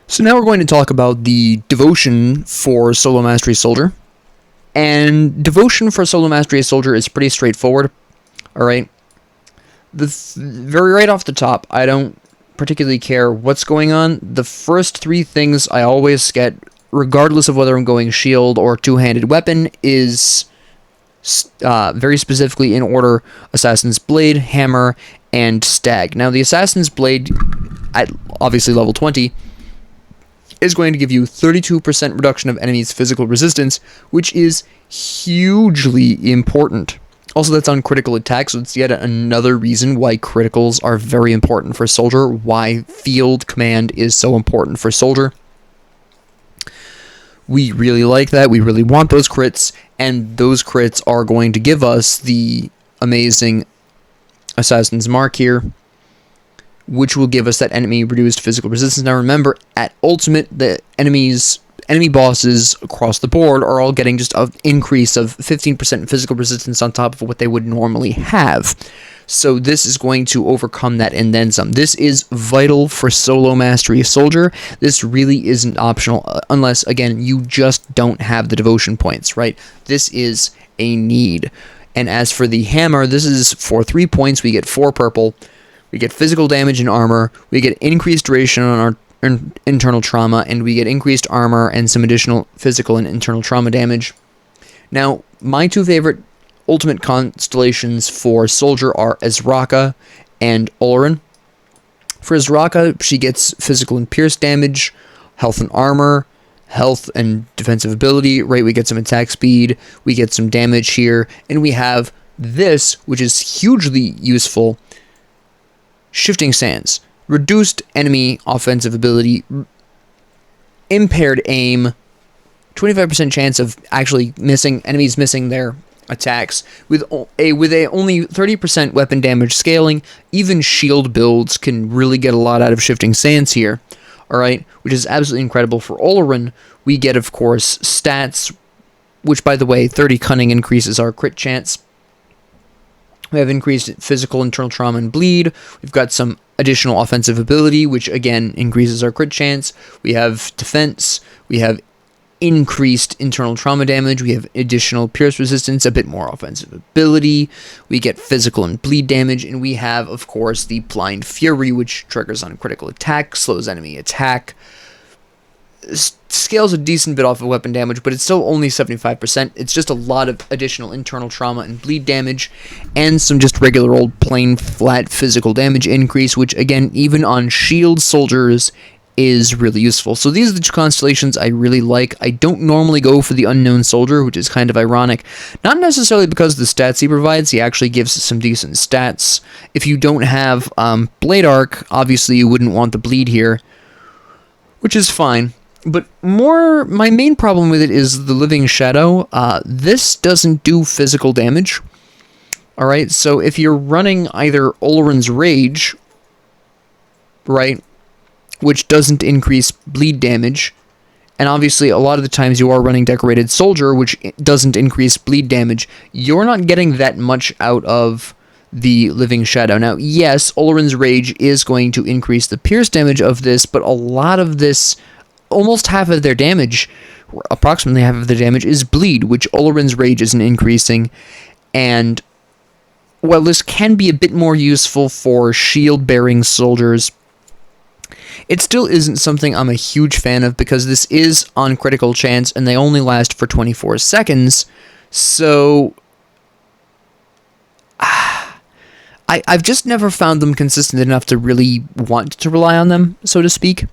So now we're going to talk about the devotion for Solo Mastery Soldier. And devotion for Solo Mastery Soldier is pretty straightforward. Alright. Very right off the top, I don't particularly care what's going on. The first three things I always get, regardless of whether I'm going shield or two-handed weapon, is very specifically in order: Assassin's Blade, Hammer, and Stag. Now the Assassin's Blade, at obviously level 20, is going to give you 32% reduction of enemies' physical resistance, which is hugely important. Also, that's on critical attack, so it's yet another reason why criticals are very important for Soldier, why field command is so important for Soldier. We really like that, we really want those crits, and those crits are going to give us the amazing Assassin's Mark here, which will give us that enemy reduced physical resistance. Now remember, at Ultimate, the enemy bosses across the board are all getting just an increase of 15% physical resistance on top of what they would normally have. So this is going to overcome that and then some. This is vital for Solo Mastery Soldier. This really isn't optional unless, again, you just don't have the devotion points, right? This is a need. And as for the Hammer, this is for 3 points. We get 4 purple. We get physical damage and armor, we get increased duration on our internal trauma, and we get increased armor and some additional physical and internal trauma damage. Now, my two favorite ultimate constellations for Soldier are Ezraka and Olorin. For Ezraka, she gets physical and pierce damage, health and armor, health and defensive ability, right? We get some attack speed, we get some damage here, and we have this, which is hugely useful: Shifting Sands, reduced enemy offensive ability, impaired aim, 25% chance of actually enemies missing their attacks, with a only 30% weapon damage scaling. Even shield builds can really get a lot out of Shifting Sands here, alright, which is absolutely incredible. For Olorin, we get, of course, stats, which, by the way, 30 cunning increases our crit chance. We have increased physical, internal trauma, and bleed. We've got some additional offensive ability, which again increases our crit chance. We have defense. We have increased internal trauma damage. We have additional pierce resistance, a bit more offensive ability. We get physical and bleed damage. And we have, of course, the Blind Fury, which triggers on critical attack, slows enemy attack, scales a decent bit off of weapon damage, but it's still only 75%. It's just a lot of additional internal trauma and bleed damage, and some just regular old plain flat physical damage increase, which again, even on shield soldiers, is really useful. So these are the two constellations I really like. I don't normally go for the Unknown Soldier, which is kind of ironic. Not necessarily because of the stats he provides. He actually gives some decent stats. If you don't have Blade Arc, obviously you wouldn't want the bleed here, which is fine. But my main problem with it is the Living Shadow. This doesn't do physical damage. Alright, so if you're running either Olorin's Rage, right, which doesn't increase bleed damage, and obviously a lot of the times you are running Decorated Soldier, which doesn't increase bleed damage, you're not getting that much out of the Living Shadow. Now, yes, Olorin's Rage is going to increase the pierce damage of this, but a lot of this, almost half of their damage, approximately half of their damage, is bleed, which Olorin's Rage isn't increasing. And while this can be a bit more useful for shield-bearing soldiers, it still isn't something I'm a huge fan of, because this is on critical chance, and they only last for 24 seconds, so I've just never found them consistent enough to really want to rely on them, so to speak.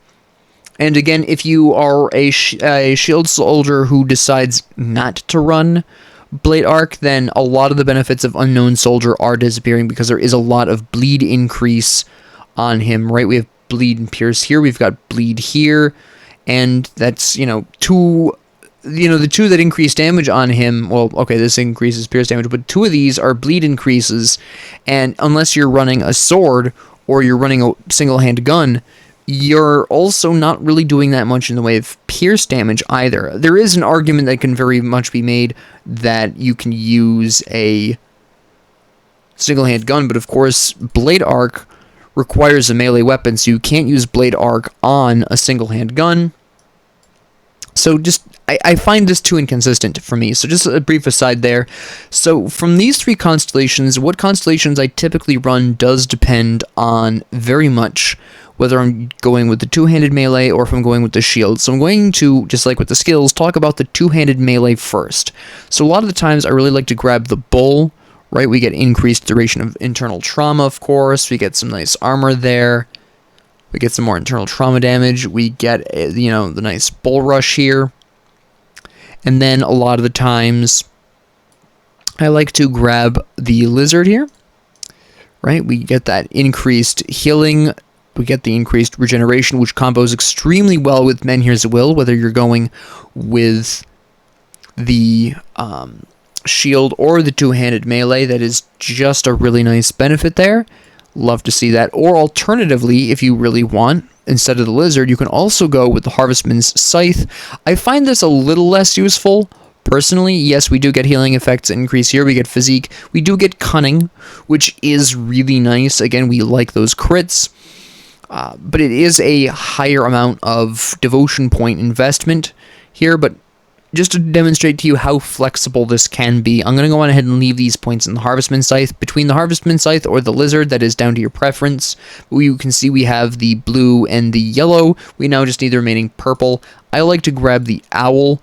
And again, if you are a shield soldier who decides not to run Blade Arc, then a lot of the benefits of Unknown Soldier are disappearing, because there is a lot of bleed increase on him, right? We have bleed and pierce here, we've got bleed here, and that's, the two that increase damage on him, well, okay, this increases pierce damage, but two of these are bleed increases, and unless you're running a sword, or you're running a single-hand gun, you're also not really doing that much in the way of pierce damage either. There is an argument that can very much be made that you can use a single-hand gun, but of course, Blade Arc requires a melee weapon, so you can't use Blade Arc on a single-hand gun. So I find this too inconsistent for me. So just a brief aside there. So from these 3 constellations, what constellations I typically run does depend on very much whether I'm going with the 2-handed melee or if I'm going with the shield. So I'm going to, just like with the skills, talk about the 2-handed melee first. So a lot of the times I really like to grab the bull, right? We get increased duration of internal trauma, of course. We get some nice armor there. We get some more internal trauma damage. We get, the nice bull rush here. And then a lot of the times, I like to grab the lizard here, right? We get that increased healing. We get the increased regeneration, which combos extremely well with Menhir's Will, whether you're going with the shield or the 2-handed melee. That is just a really nice benefit there. Love to see that. Or alternatively, if you really want, instead of the lizard, you can also go with the Harvestman's Scythe. I find this a little less useful, personally. Yes, we do get healing effects increase here. We get physique. We do get cunning, which is really nice. Again, we like those crits. But it is a higher amount of devotion point investment here, but just to demonstrate to you how flexible this can be, I'm going to go on ahead and leave these points in the Harvestman Scythe. Between the Harvestman Scythe or the Lizard, that is down to your preference. You can see we have the blue and the yellow. We now just need the remaining purple. I like to grab the Owl.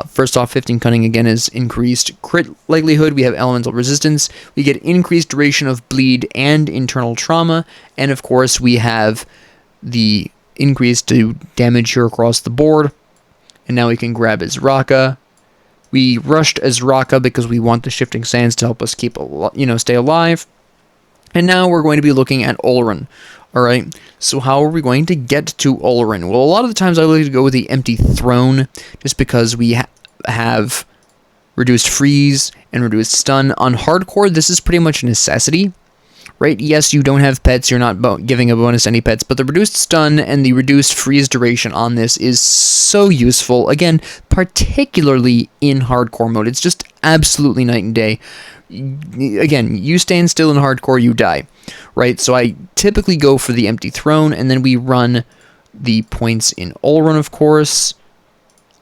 First off, 15 Cunning again is increased crit likelihood. We have elemental resistance. We get increased duration of bleed and internal trauma. And of course, we have the increase to damage here across the board. And now we can grab Azraka. We rushed Azraka because we want the Shifting Sands to help us keep, stay alive. And now we're going to be looking at Olran. Alright, so how are we going to get to Olran? Well, a lot of the times I like to go with the Empty Throne, just because we have reduced freeze and reduced stun. On hardcore, this is pretty much a necessity. Right, yes, you don't have pets, you're not giving a bonus to any pets, but the reduced stun and the reduced freeze duration on this is so useful. Again, particularly in hardcore mode. It's just absolutely night and day. Again, you stand still in hardcore, you die. Right, so I typically go for the Empty Throne, and then we run the points in Olran, of course.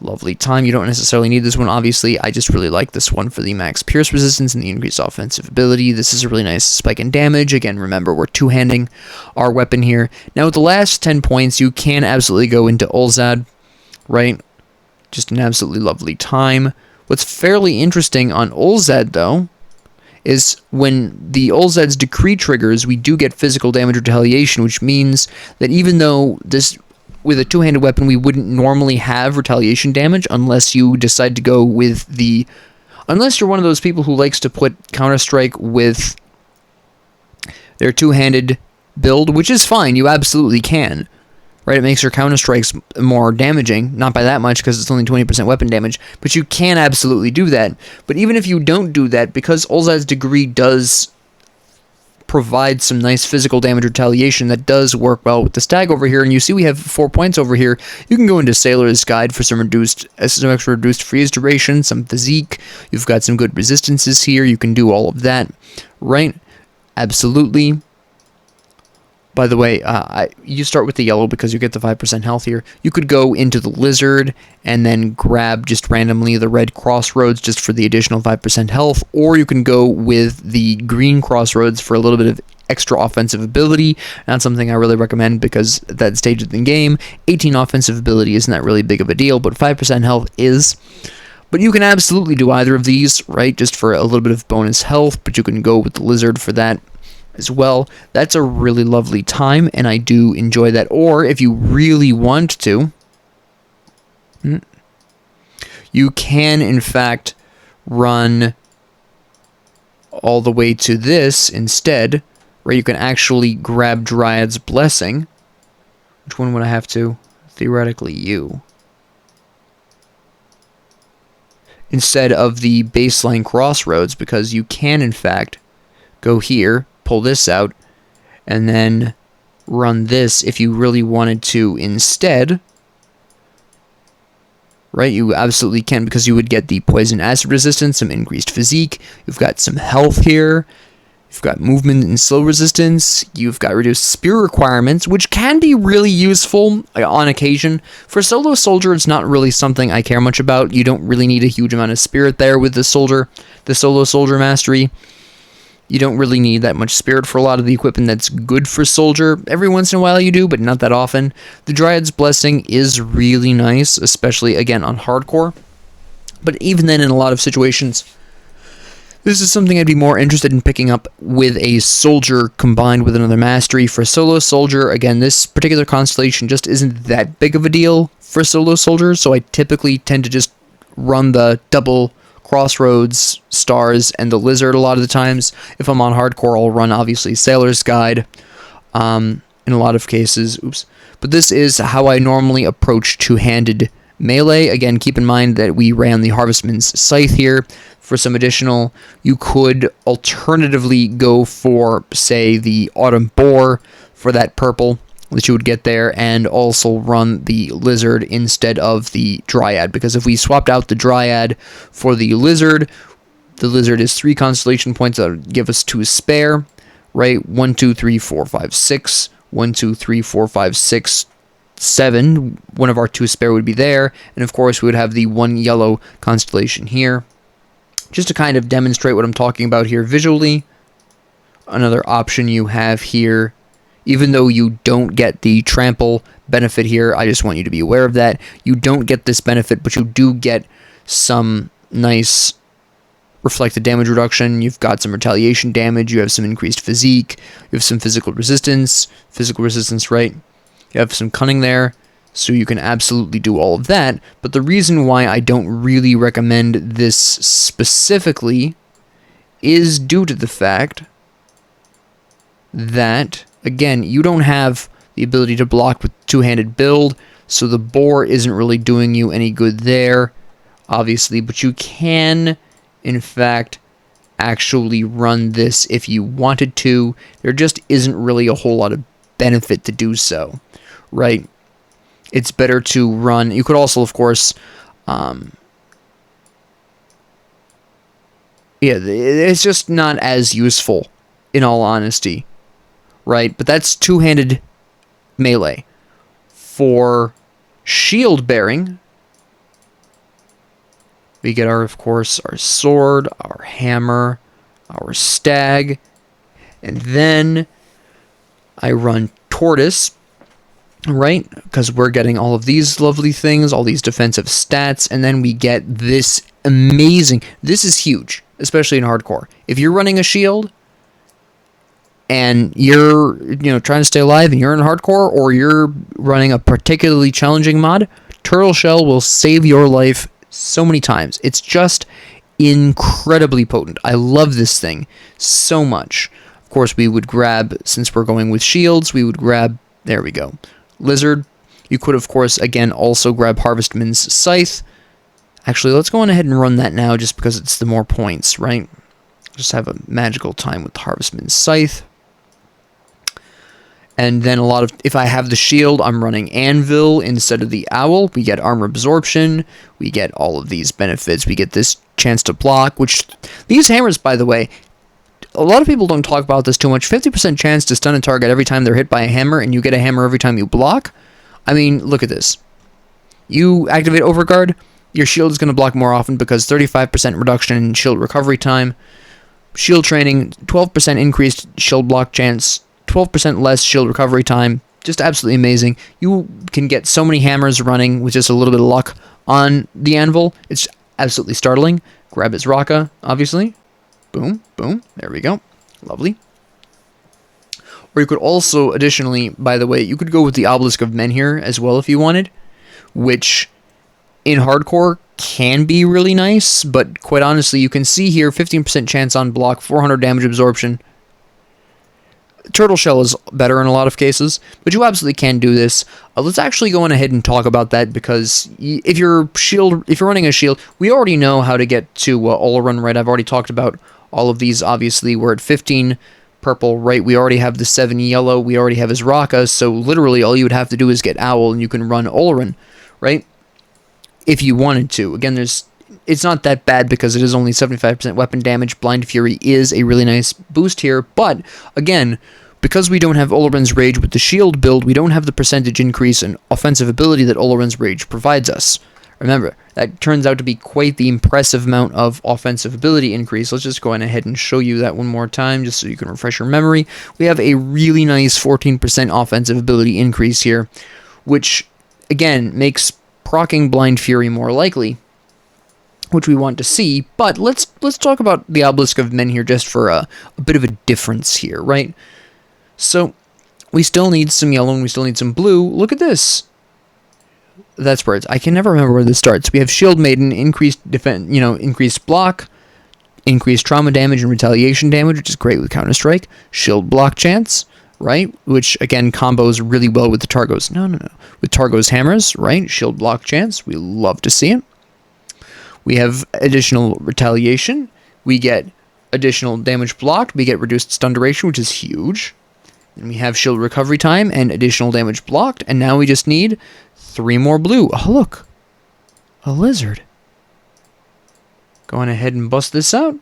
Lovely time. You don't necessarily need this one, obviously. I just really like this one for the max pierce resistance and the increased offensive ability. This is a really nice spike in damage. Again, remember, we're two-handing our weapon here. Now, with the last 10 points, you can absolutely go into Ulzad, right? Just an absolutely lovely time. What's fairly interesting on Ulzad, though, is when the Ulzad's Decree triggers, we do get physical damage retaliation, which means that even though this, with a two-handed weapon, we wouldn't normally have retaliation damage unless you decide to go with the... Unless you're one of those people who likes to put Counter-Strike with their two-handed build, which is fine, you absolutely can. Right, it makes your Counter-Strikes more damaging, not by that much because it's only 20% weapon damage, but you can absolutely do that. But even if you don't do that, because Ulzad's Degree does provide some nice physical damage retaliation, that does work well with the stag over here, and you see we have 4 points over here. You can go into Sailor's Guide for some extra reduced freeze duration, some physique. You've got some good resistances here. You can do all of that, right? Absolutely. By the way, you start with the yellow because you get the 5% health here. You could go into the lizard and then grab just randomly the red crossroads just for the additional 5% health, or you can go with the green crossroads for a little bit of extra offensive ability. Not something I really recommend because at that stage of the game, 18 offensive ability isn't that really big of a deal, but 5% health is. But you can absolutely do either of these, right, just for a little bit of bonus health, but you can go with the lizard for that as well. That's a really lovely time, and I do enjoy that. Or if you really want to, you can in fact run all the way to this instead, where you can actually grab Dryad's Blessing. Which one would I have to? Theoretically, you. Instead of the baseline crossroads, because you can in fact go here, pull this out, and then run this if you really wanted to instead. Right, you absolutely can, because you would get the poison acid resistance, some increased physique, you've got some health here, You've got movement and slow resistance. You've got reduced spear requirements, which can be really useful on occasion. For solo soldier, it's not really something I care much about. You don't really need a huge amount of spirit there with the solo soldier mastery. You don't really need that much spirit for a lot of the equipment that's good for soldier. Every once in a while you do, but not that often. The Dryad's Blessing is really nice, especially, again, on hardcore. But even then, in a lot of situations, this is something I'd be more interested in picking up with a soldier combined with another mastery. For solo soldier, again, this particular constellation just isn't that big of a deal for solo soldier, so I typically tend to just run the double crossroads, stars, and the lizard a lot of the times. If I'm on hardcore, I'll run, obviously, Sailor's Guide in a lot of cases. Oops. But this is how I normally approach two-handed melee. Again, keep in mind that we ran the Harvestman's Scythe here. For some additional, you could alternatively go for, say, the Autumn Boar for that purple that you would get there, and also run the Lizard instead of the Dryad, because if we swapped out the Dryad for the Lizard is 3 constellation points that would give us 2 spare, right? 1, 2, 3, 4, 5, 6. 1, 2, 3, 4, 5, 6, 7. One of our 2 spare would be there, and of course we would have the 1 yellow constellation here. Just to kind of demonstrate what I'm talking about here visually, another option you have here, even though you don't get the trample benefit here, I just want you to be aware of that. You don't get this benefit, but you do get some nice reflected damage reduction. You've got some retaliation damage. You have some increased physique. You have some physical resistance, right? You have some cunning there. So you can absolutely do all of that, but the reason why I don't really recommend this specifically is due to the fact that, again, you don't have the ability to block with two-handed build, so the boar isn't really doing you any good there, obviously, but you can, in fact, actually run this if you wanted to. There just isn't really a whole lot of benefit to do so, right? It's better to run. You could also, of course, it's just not as useful, in all honesty, right? But that's two-handed melee. For shield bearing, we get of course, our sword, our hammer, our stag, and then I run tortoise. Right, because we're getting all of these lovely things, all these defensive stats, and then we get this amazing... This is huge, especially in hardcore. If you're running a shield, and you're, trying to stay alive, and you're in hardcore, or you're running a particularly challenging mod, Turtle Shell will save your life so many times. It's just incredibly potent. I love this thing so much. Of course, we would grab, since we're going with shields, we would grab... There we go. Lizard. You could, of course, again, also grab Harvestman's Scythe. Actually, let's go on ahead and run that now, just because it's the more points, right? Just have a magical time with Harvestman's Scythe. And then if I have the shield, I'm running Anvil instead of the Owl. We get armor absorption. We get all of these benefits. We get this chance to block, which... These hammers, by the way... A lot of people don't talk about this too much. 50% chance to stun a target every time they're hit by a hammer, and you get a hammer every time you block. I mean, look at this. You activate Overguard, your shield is going to block more often because 35% reduction in shield recovery time. Shield training, 12% increased shield block chance, 12% less shield recovery time. Just absolutely amazing. You can get so many hammers running with just a little bit of luck on the anvil. It's absolutely startling. Grab his Raka, obviously. Boom, boom, there we go. Lovely. Or you could also, additionally, by the way, you could go with the Obelisk of Men here as well if you wanted, which in hardcore can be really nice, but quite honestly, you can see here 15% chance on block, 400 damage absorption. Turtle Shell is better in a lot of cases, but you absolutely can do this. Let's actually go on ahead and talk about that, because if you're running a shield, we already know how to get to Olorun, right? I've already talked about all of these. Obviously, we're at 15 purple, right? We already have the 7 yellow. We already have his Raka, so literally all you would have to do is get Owl, and you can run Olorun, right? If you wanted to. Again, there's it's not that bad because it is only 75% weapon damage. Blind Fury is a really nice boost here, but again, because we don't have Oleron's Rage with the shield build, we don't have the percentage increase in offensive ability that Oleron's Rage provides us. Remember, that turns out to be quite the impressive amount of offensive ability increase. Let's just go ahead and show you that one more time, just so you can refresh your memory. We have a really nice 14% offensive ability increase here, which, again, makes proccing Blind Fury more likely, which we want to see. But let's talk about the Obelisk of Men here just for a bit of a difference here, right? So, we still need some yellow and we still need some blue. Look at this. That's where it's. I can never remember where this starts. We have Shield Maiden, increased defense, increased block, increased trauma damage and retaliation damage, which is great with Counter-Strike. Shield block chance, right? Which again combos really well with the Targo's. No. With Targo's hammers, right? Shield block chance. We love to see it. We have additional retaliation. We get additional damage blocked. We get reduced stun duration, which is huge. And we have shield recovery time and additional damage blocked. And now we just need 3 more blue. Oh, look. A lizard. Going ahead and bust this out.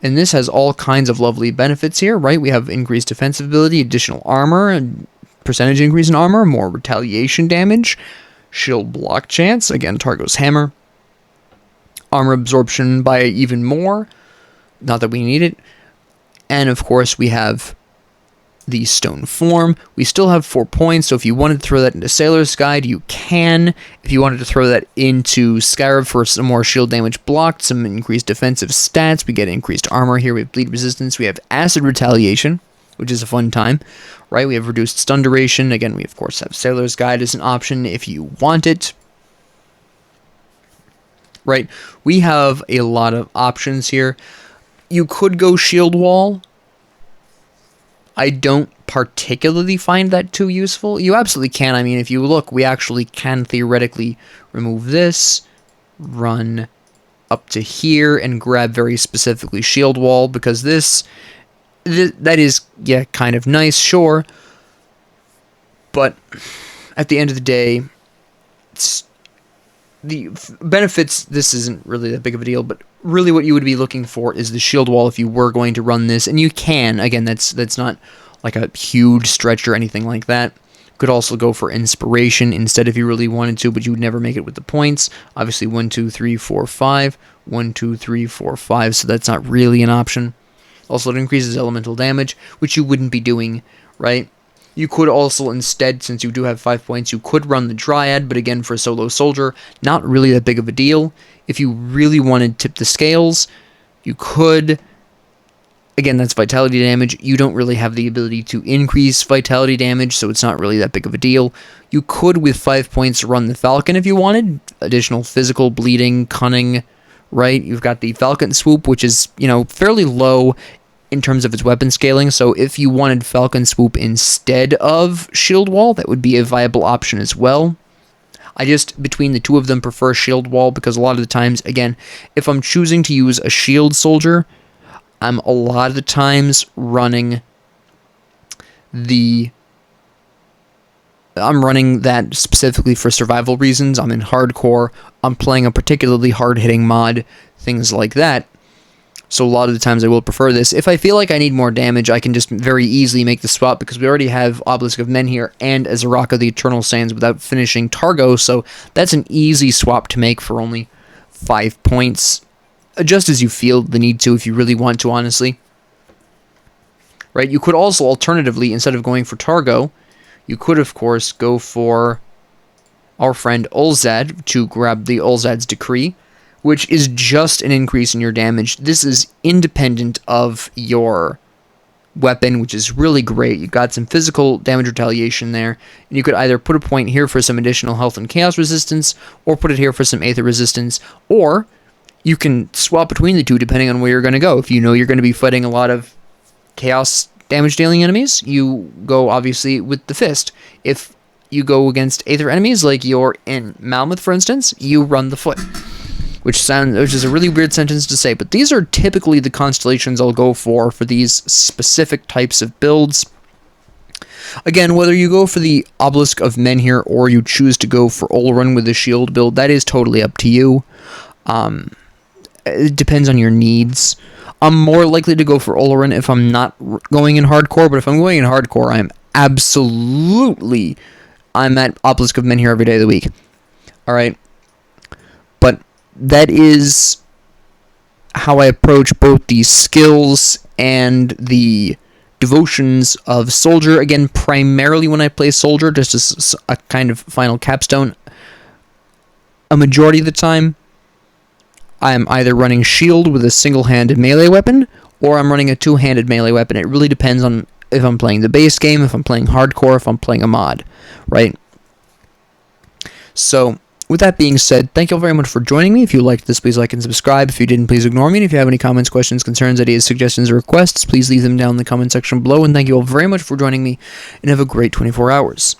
And this has all kinds of lovely benefits here, right? We have increased defensive ability, additional armor, and percentage increase in armor, more retaliation damage, shield block chance, again, Targo's hammer, armor absorption by even more, not that we need it, and of course we have the stone form. We still have 4 points, so if you wanted to throw that into Sailor's Guide, you can. If you wanted to throw that into Scarab for some more shield damage blocked, some increased defensive stats, we get increased armor here, we have bleed resistance, we have acid retaliation, which is a fun time, right? We have reduced stun duration. Again, we of course have Sailor's Guide as an option if you want it. Right? We have a lot of options here. You could go shield wall. I don't particularly find that too useful. You absolutely can. I mean, if you look, we actually can theoretically remove this, run up to here, and grab very specifically shield wall, because that is, yeah, kind of nice, sure. But at the end of the day, the benefits, this isn't really that big of a deal, but really what you would be looking for is the shield wall if you were going to run this, and you can. Again, that's not like a huge stretch or anything like that. Could also go for inspiration instead if you really wanted to, but you would never make it with the points. Obviously 1, 2, 3, 4, 5. 1, 2, 3, 4, 5, so that's not really an option. Also, it increases elemental damage, which you wouldn't be doing, right? You could also instead, since you do have 5 points, you could run the Dryad, but again, for a solo soldier, not really that big of a deal. If you really wanted to tip the scales, you could. Again, that's vitality damage. You don't really have the ability to increase vitality damage, so it's not really that big of a deal. You could, with 5 points, run the Falcon if you wanted. Additional physical, bleeding, cunning, right? You've got the Falcon Swoop, which is, fairly low in terms of its weapon scaling, so if you wanted Falcon Swoop instead of Shield Wall, that would be a viable option as well. I just, between the two of them, prefer Shield Wall, because a lot of the times, again, if I'm choosing to use a shield soldier, I'm a lot of the times running I'm running that specifically for survival reasons. I'm in hardcore, I'm playing a particularly hard-hitting mod, things like that. So a lot of the times I will prefer this. If I feel like I need more damage, I can just very easily make the swap, because we already have Obelisk of Men here and Azaraka the Eternal Sands without finishing Targo, so that's an easy swap to make for only 5 points. Just as you feel the need to, if you really want to, honestly. Right? You could also, alternatively, instead of going for Targo, you could, of course, go for our friend Ulzad to grab the Ulzad's Decree, which is just an increase in your damage. This is independent of your weapon, which is really great. You got some physical damage retaliation there, and you could either put a point here for some additional health and chaos resistance, or put it here for some aether resistance, or you can swap between the two depending on where you're going to go. If you know you're going to be fighting a lot of chaos damage dealing enemies, you go obviously with the fist. If you go against aether enemies, like you're in Malmuth for instance, you run the foot. Which is a really weird sentence to say, but these are typically the constellations I'll go for these specific types of builds. Again, whether you go for the Obelisk of Men here, or you choose to go for Oleron with the shield build, that is totally up to you. It depends on your needs. I'm more likely to go for Olorin if I'm not going in hardcore, but if I'm going in hardcore, I'm at Obelisk of Men here every day of the week. Alright? But that is how I approach both the skills and the devotions of Soldier. Again, primarily when I play Soldier, just as a kind of final capstone, a majority of the time, I am either running shield with a single-handed melee weapon, or I'm running a two-handed melee weapon. It really depends on if I'm playing the base game, if I'm playing hardcore, if I'm playing a mod, right? So, with that being said, thank you all very much for joining me. If you liked this, please like and subscribe. If you didn't, please ignore me. And if you have any comments, questions, concerns, ideas, suggestions, or requests, please leave them down in the comment section below. And thank you all very much for joining me, and have a great 24 hours.